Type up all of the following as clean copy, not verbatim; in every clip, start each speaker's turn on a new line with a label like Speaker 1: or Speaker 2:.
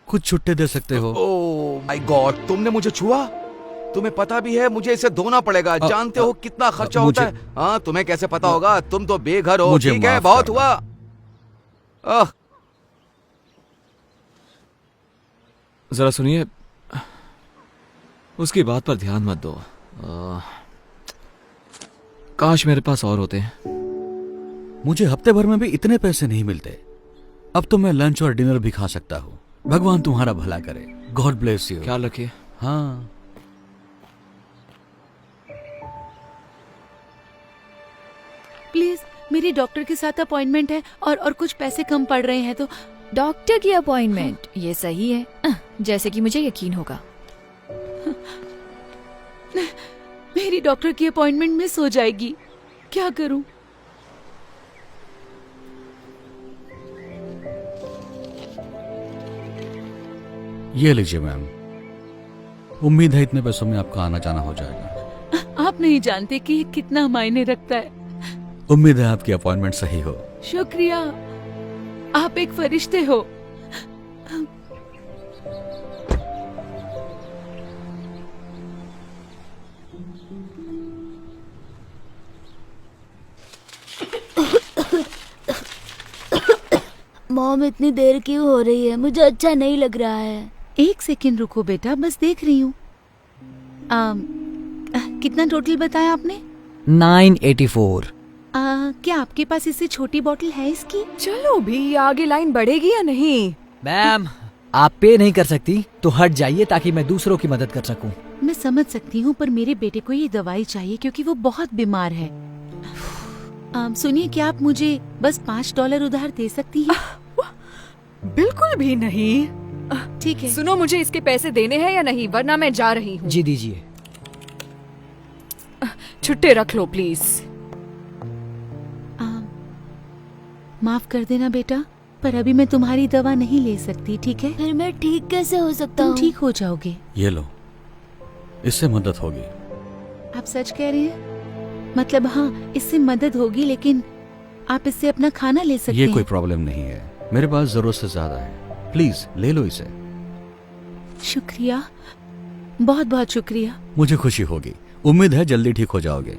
Speaker 1: कुछ छुट्टे दे सकते हो।
Speaker 2: ओह माय गॉड, तुमने मुझे छुआ? तुम्हें पता भी है मुझे इसे धोना पड़ेगा। जानते हो कितना खर्चा होता है? हाँ, तुम्हें कैसे पता होगा? तुम तो बेघर हो। ठीक है, बहुत हुआ।
Speaker 3: जरा सुनिए, उसकी बात पर ध्यान मत दो। काश मेरे पास और होते हैं।
Speaker 1: मुझे हफ्ते भर में भी इतने पैसे नहीं मिलते। अब तो मैं लंच और डिनर भी खा सकता हूँ। भगवान तुम्हारा भला करे। God bless you.
Speaker 3: ख्याल रखिए।
Speaker 1: हाँ,
Speaker 4: प्लीज, मेरी डॉक्टर के साथ अपॉइंटमेंट है और कुछ पैसे कम पड़ रहे हैं तो।
Speaker 5: डॉक्टर की अपॉइंटमेंट? ये सही है, जैसे कि मुझे यकीन होगा।
Speaker 4: मेरी डॉक्टर की अपॉइंटमेंट मिस हो जाएगी, क्या करूं?
Speaker 1: ये लीजिए मैम। उम्मीद है इतने पैसों में आपका आना जाना हो जाएगा।
Speaker 4: आप नहीं जानते कि ये कितना मायने रखता है।
Speaker 1: उम्मीद है आपकी अपॉइंटमेंट सही हो।
Speaker 4: शुक्रिया, आप एक फरिश्ते हो।
Speaker 6: मॉम, इतनी देर क्यों हो रही है? मुझे अच्छा नहीं लग रहा है।
Speaker 4: एक सेकंड रुको बेटा, बस देख रही हूँ। कितना टोटल बताया आपने?
Speaker 7: 984।
Speaker 4: क्या आपके पास इससे छोटी बोतल है इसकी?
Speaker 5: चलो भी, आगे लाइन बढ़ेगी या नहीं?
Speaker 7: मैम, आप पे नहीं कर सकती तो हट जाइए ताकि मैं दूसरों की मदद कर सकूं।
Speaker 4: मैं समझ सकती हूँ, पर मेरे बेटे को ये दवाई चाहिए क्योंकि वो बहुत बीमार है। सुनिए, क्या आप मुझे बस $5 उधार दे सकती हैं?
Speaker 5: बिल्कुल भी नहीं।
Speaker 4: ठीक है।
Speaker 5: सुनो, मुझे इसके पैसे देने हैं या नहीं, वरना मैं जा रही हूँ।
Speaker 7: जी दीजिए।
Speaker 5: छुट्टे रख लो प्लीज।
Speaker 4: माफ कर देना बेटा, पर अभी मैं तुम्हारी दवा नहीं ले सकती, ठीक है?
Speaker 6: फिर मैं ठीक कैसे हो सकता
Speaker 4: तुम
Speaker 6: हूँ?
Speaker 4: ठीक हो जाओगे।
Speaker 1: ये लो, इससे मदद होगी।
Speaker 4: आप सच कह रहे हैं? मतलब हाँ, इससे मदद होगी, लेकिन आप इससे अपना खाना ले सकते
Speaker 1: ये
Speaker 4: हैं।
Speaker 1: कोई प्रॉब्लम नहीं है, मेरे पास जरूरत से ज्यादा है। प्लीज ले लो इसे।
Speaker 4: शुक्रिया, बहुत बहुत शुक्रिया।
Speaker 1: मुझे खुशी होगी। उम्मीद है जल्दी ठीक हो जाओगे।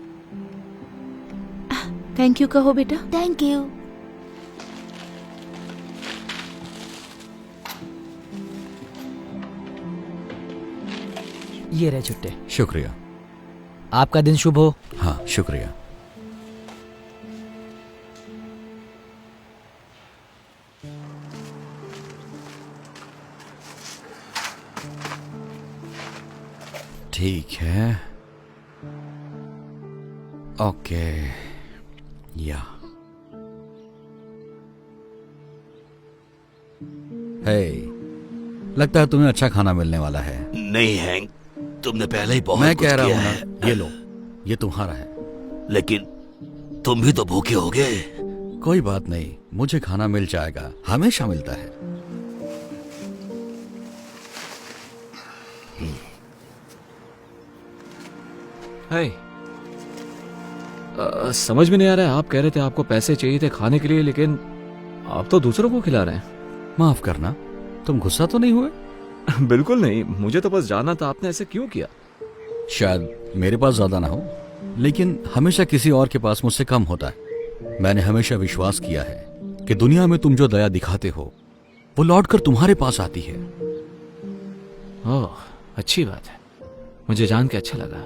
Speaker 4: थैंक यू कहो बेटा।
Speaker 6: Thank you.
Speaker 7: ये रहे छुट्टे।
Speaker 1: शुक्रिया।
Speaker 7: आपका दिन शुभ हो।
Speaker 1: हाँ, शुक्रिया। ठीक है, ओके। या हे, लगता है तुम्हें अच्छा खाना मिलने वाला है।
Speaker 2: नहीं हैंक, तुमने पहले ही बहुत
Speaker 1: मैं
Speaker 2: कुछ
Speaker 1: कह रहा
Speaker 2: किया
Speaker 1: हूं
Speaker 2: है।
Speaker 1: ना, ये लो, ये तुम्हारा है।
Speaker 2: लेकिन तुम भी तो भूखे होगे।
Speaker 1: कोई बात नहीं, मुझे खाना मिल जाएगा, हमेशा मिलता है।
Speaker 3: हाय, समझ में नहीं आ रहा है, आप कह रहे थे आपको पैसे चाहिए थे खाने के लिए, लेकिन आप तो दूसरों को खिला रहे हैं।
Speaker 1: माफ करना, तुम गुस्सा तो नहीं हुए?
Speaker 3: बिल्कुल नहीं, मुझे तो बस जानना था आपने ऐसे क्यों किया।
Speaker 1: शायद मेरे पास ज्यादा ना हो, लेकिन हमेशा किसी और के पास मुझसे कम होता है। मैंने हमेशा विश्वास किया है कि दुनिया में तुम जो दया दिखाते हो वो लौटकर तुम्हारे पास आती है।
Speaker 3: ओह, अच्छी बात है, मुझे जान के अच्छा लगा।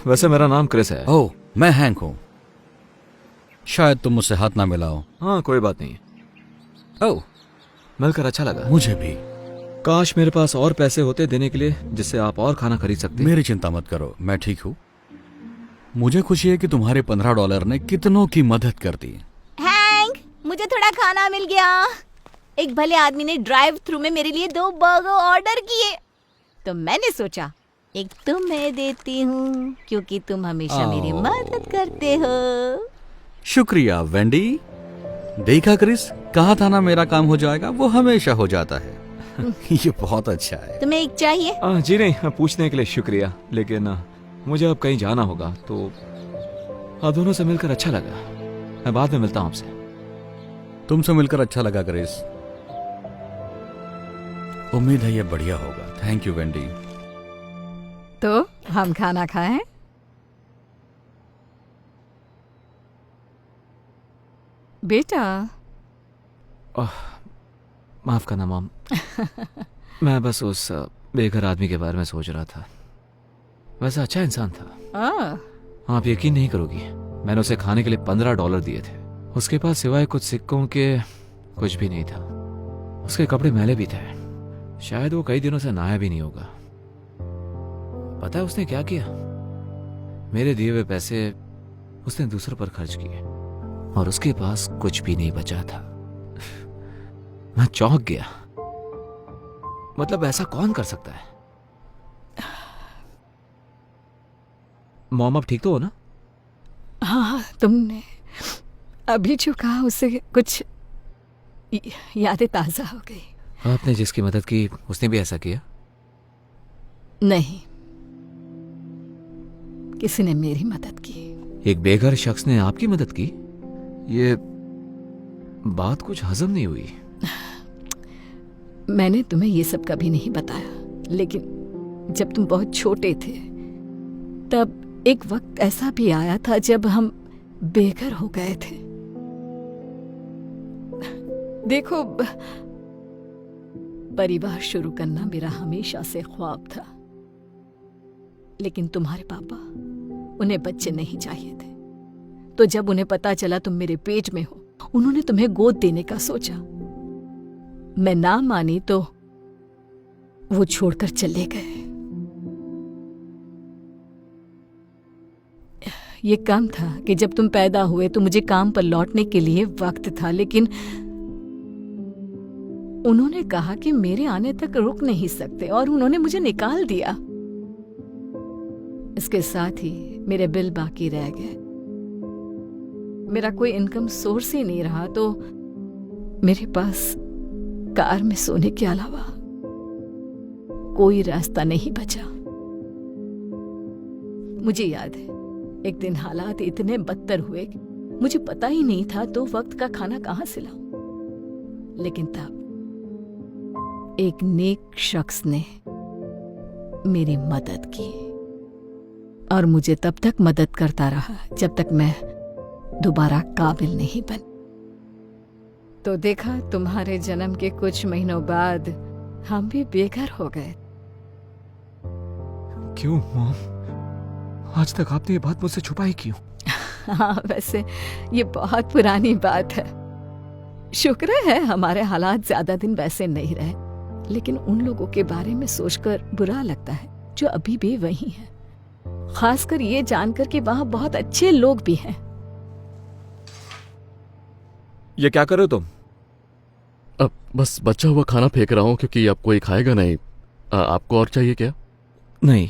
Speaker 3: वैसे मेरा नाम क्रिस है।
Speaker 1: ओह, मैं हैंक हूं। शायद तुम मुझसे हाथ ना मिलाओ।
Speaker 3: हाँ, कोई बात नहीं।
Speaker 1: ओह,
Speaker 3: मिलकर अच्छा लगा।
Speaker 1: मुझे भी।
Speaker 3: काश मेरे पास और पैसे होते देने के लिए, जिससे आप और खाना खरीद सकते।
Speaker 1: मेरी चिंता मत करो, मैं ठीक हूँ। मुझे खुशी है कि तुम्हारे $15 ने कितनों की मदद कर दी।
Speaker 6: हैंक, मुझे थोड़ा खाना मिल गया। एक भले आदमी ने ड्राइव थ्रू में मेरे लिए 2 बर्गर ऑर्डर किए, तो मैंने सोचा एक तुम्हें देती हूँ, क्योंकि तुम हमेशा मेरी मदद करते हो।
Speaker 1: शुक्रिया वेंडी। देखा क्रिस, कहा था ना मेरा काम हो जाएगा, वो हमेशा हो जाता है। ये बहुत अच्छा है।
Speaker 6: तुम्हें एक चाहिए?
Speaker 3: जी नहीं, पूछने के लिए शुक्रिया, लेकिन मुझे अब कहीं जाना होगा, तो आप दोनों से मिलकर अच्छा लगा। मैं बाद में मिलता हूँ आपसे।
Speaker 1: तुमसे मिलकर अच्छा लगा क्रिस। उम्मीद है ये बढ़िया होगा। Thank you Wendy.
Speaker 8: तो हम खाना खाएं? बेटा
Speaker 3: माफ करना मॉम। मैं बस उस बेघर आदमी के बारे में सोच रहा था। वैसा अच्छा इंसान था। आप यकीन नहीं करोगी, मैंने उसे खाने के लिए $15 दिए थे। उसके पास सिवाय कुछ सिक्कों के कुछ भी नहीं था। उसके कपड़े मैले भी थे। शायद वो कई दिनों से नहाया भी नहीं होगा। पता है उसने क्या किया? मेरे दिए हुए पैसे उसने दूसरों पर खर्च किए और उसके पास कुछ भी नहीं बचा था। मैं चौंक गया। मतलब ऐसा कौन कर सकता है? मॉम आप ठीक तो हो ना?
Speaker 8: हाँ, तुमने अभी जो कहा उससे कुछ यादें ताजा हो गई।
Speaker 3: आपने जिसकी मदद की उसने भी ऐसा किया?
Speaker 8: नहीं, किसी ने मेरी मदद की।
Speaker 3: एक बेघर शख्स ने आपकी मदद की? ये बात कुछ हजम नहीं हुई।
Speaker 8: मैंने तुम्हें ये सब कभी नहीं बताया, लेकिन जब तुम बहुत छोटे थे तब एक वक्त ऐसा भी आया था जब हम बेघर हो गए थे। देखो, परिवार शुरू करना मेरा हमेशा से ख्वाब था, लेकिन तुम्हारे पापा, उन्हें बच्चे नहीं चाहिए थे। तो जब उन्हें पता चला तुम मेरे पेट में हो, उन्होंने तुम्हें गोद देने का सोचा। मैं ना मानी तो वो छोड़कर चले गए। ये कम था कि जब तुम पैदा हुए तो मुझे काम पर लौटने के लिए वक्त था, लेकिन उन्होंने कहा कि मेरे आने तक रुक नहीं सकते और उन्होंने मुझे निकाल दिया। इसके साथ ही मेरे बिल बाकी रह गए। मेरा कोई इनकम सोर्स ही नहीं रहा, तो मेरे पास कार में सोने के अलावा कोई रास्ता नहीं बचा। मुझे याद है, एक दिन हालात इतने बदतर हुए कि मुझे पता ही नहीं था तो वक्त का खाना कहां से लाऊं। लेकिन तब एक नेक शख्स ने मेरी मदद की और मुझे तब तक मदद करता रहा जब तक मैं दोबारा काबिल नहीं बन। तो देखा, तुम्हारे जन्म के कुछ महीनों बाद हम भी बेघर हो गए।
Speaker 3: क्यों मॉम? आज तक आपने ये बात मुझसे छुपाई क्यों?
Speaker 8: हाँ, वैसे ये बहुत पुरानी बात है। शुक्र है हमारे हालात ज्यादा दिन वैसे नहीं रहे, लेकिन उन लोगों के बारे में सोचकर बुरा लगता है जो अभी भी वही हैं। खासकर ये जानकर कि वहाँ बहुत अच्छे लोग भी हैं।
Speaker 3: ये क्या कर रहे हो तुम?
Speaker 9: अब बस बचा हुआ खाना फेंक रहा हूँ क्योंकि अब कोई खाएगा नहीं। आपको और चाहिए क्या?
Speaker 3: नहीं,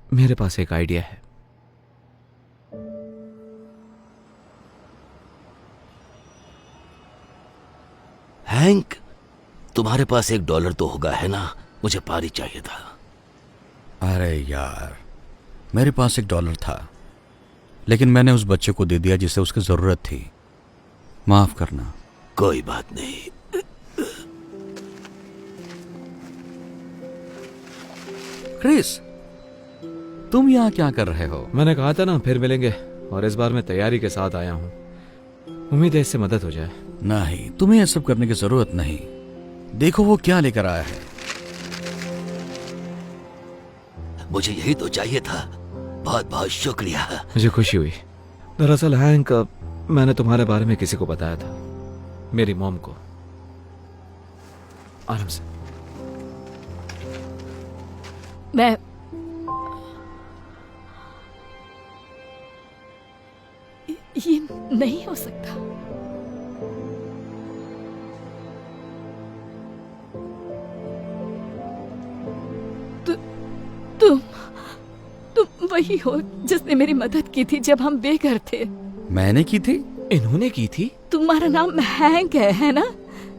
Speaker 3: मेरे पास एक आइडिया है।
Speaker 10: हैंक, तुम्हारे पास $1 तो होगा, है ना? मुझे पारी चाहिए था।
Speaker 1: अरे यार, मेरे पास $1 था, लेकिन मैंने उस बच्चे को दे दिया जिसे उसकी जरूरत थी। माफ करना।
Speaker 10: कोई बात नहीं।
Speaker 1: क्रिस, तुम यहाँ क्या कर रहे हो?
Speaker 3: मैंने कहा था ना फिर मिलेंगे, और इस बार मैं तैयारी के साथ आया हूँ। उम्मीद है इससे मदद हो जाए।
Speaker 1: नहीं, तुम्हें यह सब करने की जरूरत नहीं। देखो वो क्या लेकर आया है।
Speaker 10: मुझे यही तो चाहिए था। बहुत बहुत शुक्रिया।
Speaker 3: मुझे खुशी हुई। दरअसल हैंक, मैंने तुम्हारे बारे में किसी को बताया था, मेरी मॉम को। आराम से।
Speaker 8: मैं ये नहीं हो सकता। तुम वही हो जिसने मेरी मदद की थी जब हम बेघर थे।
Speaker 1: मैंने की थी?
Speaker 3: इन्होंने की थी?
Speaker 8: तुम्हारा नाम हैंक है ना?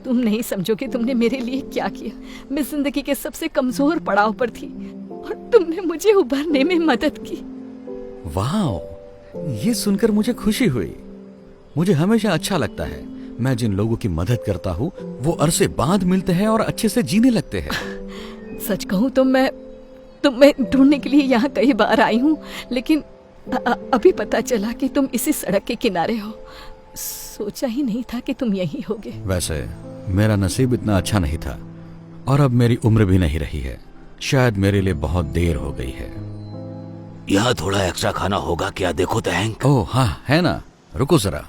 Speaker 8: तुम नहीं समझोगे तुमने मेरे लिए क्या किया। मैं जिंदगी के सबसे कमजोर पड़ाव पर थी और तुमने मुझे उभरने में मदद की।
Speaker 1: वाह, ये सुनकर मुझे खुशी हुई। मुझे हमेशा अच्छा लगता है मैं जिन लोगों की मदद करता हूँ वो अरसे बाद मिलते हैं और अच्छे से जीने लगते हैं।
Speaker 8: सच कहूँ तो मैं ढूंढने के लिए यहाँ कई बार आई हूँ, लेकिन अभी पता चला कि तुम इसी सड़क के किनारे हो। सोचा ही नहीं था कि तुम यहीं होगे।
Speaker 1: वैसे मेरा नसीब इतना अच्छा नहीं था और अब मेरी उम्र भी नहीं रही है। शायद मेरे लिए बहुत देर हो गई है।
Speaker 10: यहाँ थोड़ा एक्स्ट्रा खाना होगा क्या? देखो तो हैंक।
Speaker 1: ओह हाँ, है ना, रुको जरा।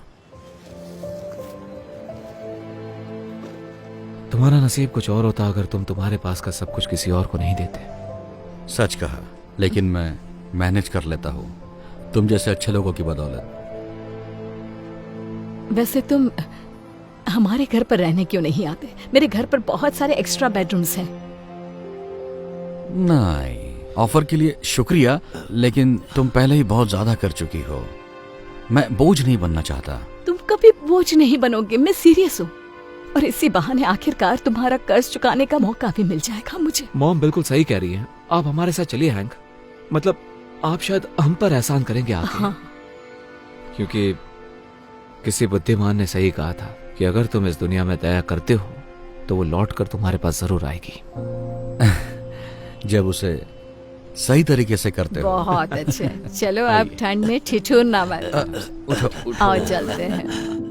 Speaker 3: तुम्हारा नसीब कुछ और होता अगर तुम तुम्हारे पास का सब कुछ किसी और को नहीं देते।
Speaker 1: सच कहा, लेकिन मैं मैनेज कर लेता हूँ तुम जैसे अच्छे लोगों की बदौलत।
Speaker 8: वैसे तुम हमारे घर पर रहने क्यों नहीं आते? मेरे घर पर बहुत सारे एक्स्ट्रा बेडरूम्स हैं।
Speaker 1: नहीं, ऑफर के लिए शुक्रिया, लेकिन तुम पहले ही बहुत ज्यादा कर चुकी हो। मैं बोझ नहीं बनना चाहता।
Speaker 8: तुम कभी बोझ नहीं बनोगे, मैं सीरियस हूँ। और इसी बहाने आखिरकार तुम्हारा कर्ज चुकाने का मौका भी मिल जाएगा मुझे।
Speaker 3: मॉम बिल्कुल सही कह रही है, आप हमारे साथ चलिए हैंक। मतलब आप शायद हम पर एहसान करेंगे आके।
Speaker 8: हाँ।
Speaker 3: क्योंकि किसी बुद्धिमान ने सही कहा था कि अगर तुम इस दुनिया में दया करते हो तो वो लौट कर तुम्हारे पास जरूर आएगी।
Speaker 1: जब उसे सही तरीके से करते हो।
Speaker 8: बहुत अच्छे। चलो अब ठंड में ठिठुरना मत। आओ चलते हैं।